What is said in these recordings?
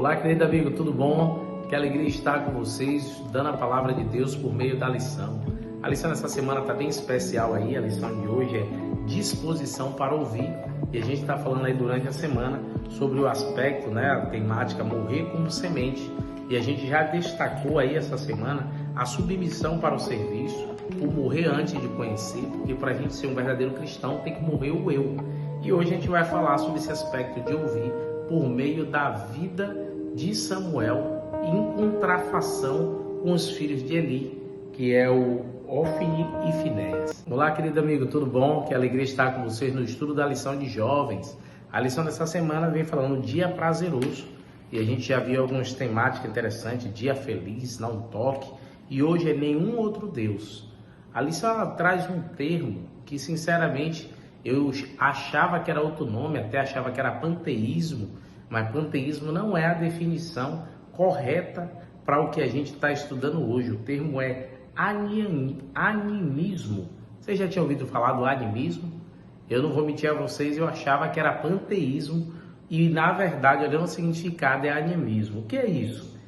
Olá, querido amigo, tudo bom? Que alegria estar com vocês, dando a palavra de Deus por meio da lição. A lição dessa semana está bem especial aí, a lição de hoje é disposição para ouvir. E a gente está falando aí durante a semana sobre o aspecto, a temática morrer como semente. E a gente já destacou aí essa semana a submissão para o serviço, o morrer antes de conhecer, porque para a gente ser um verdadeiro cristão tem que morrer o eu. E hoje a gente vai falar sobre esse aspecto de ouvir por meio da vida de Samuel em contrafação com os filhos de Eli, que é o Ofni e Finéias. Olá, querido amigo, tudo bom? Que alegria estar com vocês no estudo da lição de jovens. A lição dessa semana vem falando dia prazeroso, e a gente já viu algumas temáticas interessantes, dia feliz, não toque, e hoje é nenhum outro Deus. A lição ela traz um termo que, sinceramente, eu achava que era outro nome, até achava que era panteísmo, mas panteísmo não é a definição correta para o que a gente está estudando hoje. O termo é animismo. Você já tinha ouvido falar do animismo? Eu não vou mentir a vocês, eu achava que era panteísmo e, na verdade, olhando o significado, é animismo. O que é isso?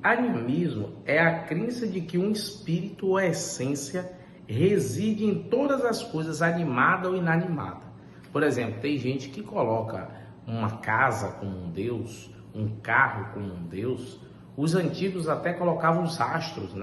Animismo é a crença de que um espírito ou essência reside em todas as coisas, animada ou inanimada. Por exemplo, tem gente que coloca uma casa como um Deus, um carro como um Deus. Os antigos até colocavam os astros,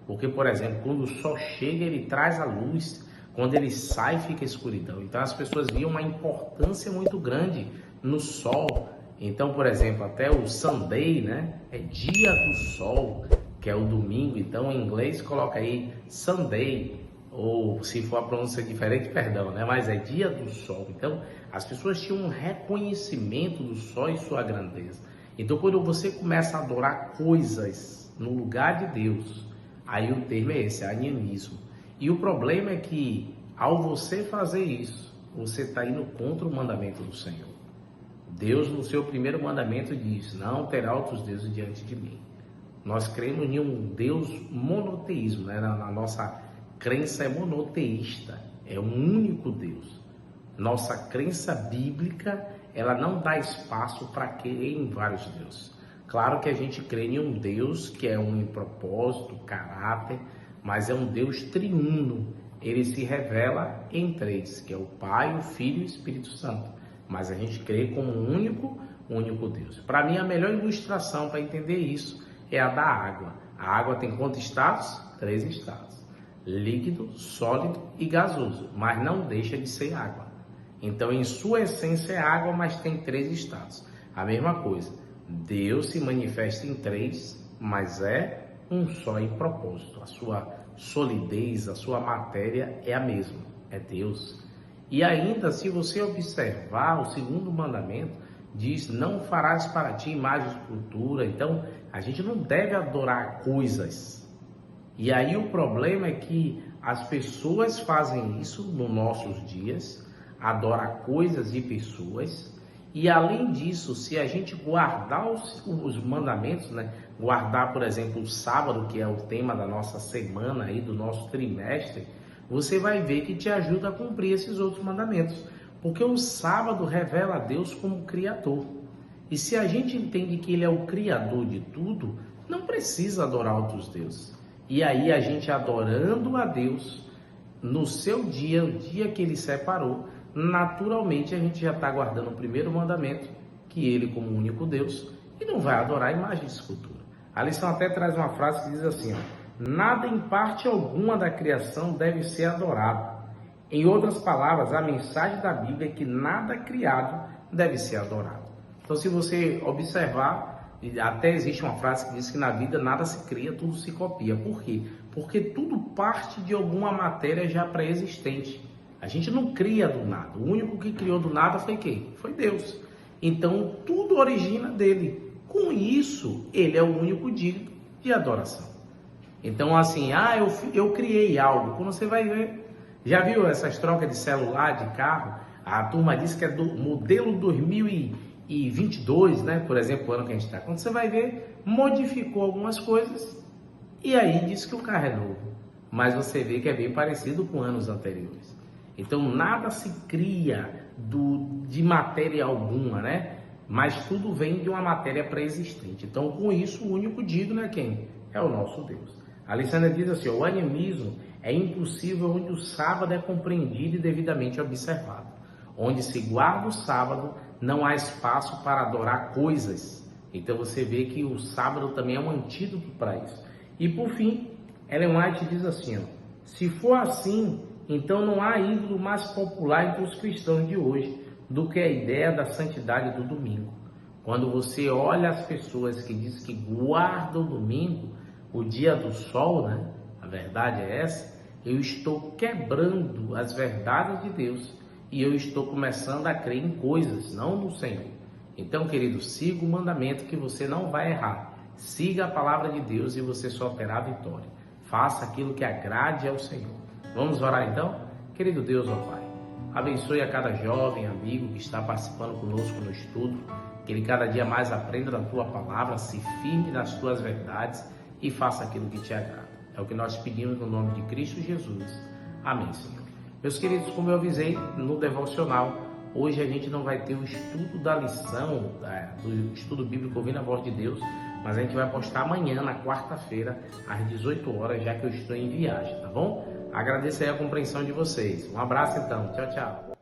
Porque, por exemplo, quando o sol chega, ele traz a luz. Quando ele sai, fica a escuridão. Então, as pessoas viam uma importância muito grande no sol. Então, por exemplo, até o Sunday, é dia do sol, que é o domingo. Então, em inglês, coloca aí Sunday. Ou se for a pronúncia diferente, perdão, Mas é dia do sol. Então, as pessoas tinham um reconhecimento do sol e sua grandeza. Então, quando você começa a adorar coisas no lugar de Deus, aí o termo é esse, animismo. E o problema é que, ao você fazer isso, você está indo contra o mandamento do Senhor. Deus, no seu primeiro mandamento, diz: não terá outros deuses diante de mim. Nós cremos em um Deus monoteísmo, Na nossa crença é monoteísta, é um único Deus. Nossa crença bíblica, ela não dá espaço para crer em vários deuses. Claro que a gente crê em um Deus que é um em propósito, caráter, mas é um Deus triuno. Ele se revela em três, que é o Pai, o Filho e o Espírito Santo. Mas a gente crê como um único Deus. Para mim, a melhor ilustração para entender isso é a da água. A água tem quantos estados? 3 estados. Líquido, sólido e gasoso, mas não deixa de ser água. Então, em sua essência é água, mas tem 3 estados. A mesma coisa, Deus se manifesta em 3, mas é um só em propósito. A sua solidez, a sua matéria é a mesma, é Deus. E ainda, se você observar o segundo mandamento, diz: não farás para ti imagem de escultura. Então, a gente não deve adorar coisas. E aí o problema é que as pessoas fazem isso nos nossos dias, adoram coisas e pessoas, e além disso, se a gente guardar os mandamentos, guardar, por exemplo, o sábado, que é o tema da nossa semana aí, do nosso trimestre, você vai ver que te ajuda a cumprir esses outros mandamentos, porque o sábado revela a Deus como Criador. E se a gente entende que Ele é o Criador de tudo, não precisa adorar outros deuses. E aí a gente adorando a Deus no seu dia, o dia que Ele separou, naturalmente a gente já está guardando o primeiro mandamento, que Ele como único Deus, e não vai adorar a imagem de escultura. A lição até traz uma frase que diz assim: nada em parte alguma da criação deve ser adorado. Em outras palavras, a mensagem da Bíblia é que nada criado deve ser adorado. Então, se você observar, até existe uma frase que diz que na vida nada se cria, tudo se copia. Por quê? Porque tudo parte de alguma matéria já pré-existente. A gente não cria do nada. O único que criou do nada foi quem? Foi Deus. Então, tudo origina dele. Com isso, ele é o único digno de adoração. Então, assim, eu criei algo. Quando você vai ver, já viu essas trocas de celular, de carro? A turma diz que é do modelo 2022, por exemplo, o ano que a gente está. Quando você vai ver, modificou algumas coisas e aí diz que o carro é novo. Mas você vê que é bem parecido com anos anteriores. Então, nada se cria de matéria alguma, mas tudo vem de uma matéria pré-existente. Então, com isso, o único digno é quem? É o nosso Deus. A Alessandra diz assim, o animismo é impossível onde o sábado é compreendido e devidamente observado. Onde se guarda o sábado, não há espaço para adorar coisas. Então você vê que o sábado também é um antídoto para isso. E por fim, Ellen White diz assim, se for assim, então não há ídolo mais popular entre os cristãos de hoje do que a ideia da santidade do domingo. Quando você olha as pessoas que dizem que guardam o domingo, o dia do sol, né? A verdade é essa, eu estou quebrando as verdades de Deus e eu estou começando a crer em coisas, não no Senhor. Então, querido, siga o mandamento que você não vai errar. Siga a palavra de Deus e você só terá vitória. Faça aquilo que agrade ao Senhor. Vamos orar então? Querido Deus, ó Pai, abençoe a cada jovem, amigo que está participando conosco no estudo, que ele cada dia mais aprenda da Tua palavra, se firme nas Tuas verdades e faça aquilo que te agrada. É o que nós pedimos no nome de Cristo Jesus. Amém, Senhor. Meus queridos, como eu avisei no devocional, hoje a gente não vai ter o estudo da lição, do estudo bíblico ouvindo a voz de Deus, mas a gente vai postar amanhã, na quarta-feira, às 18 horas, já que eu estou em viagem, tá bom? Agradeço aí a compreensão de vocês. Um abraço então. Tchau, tchau.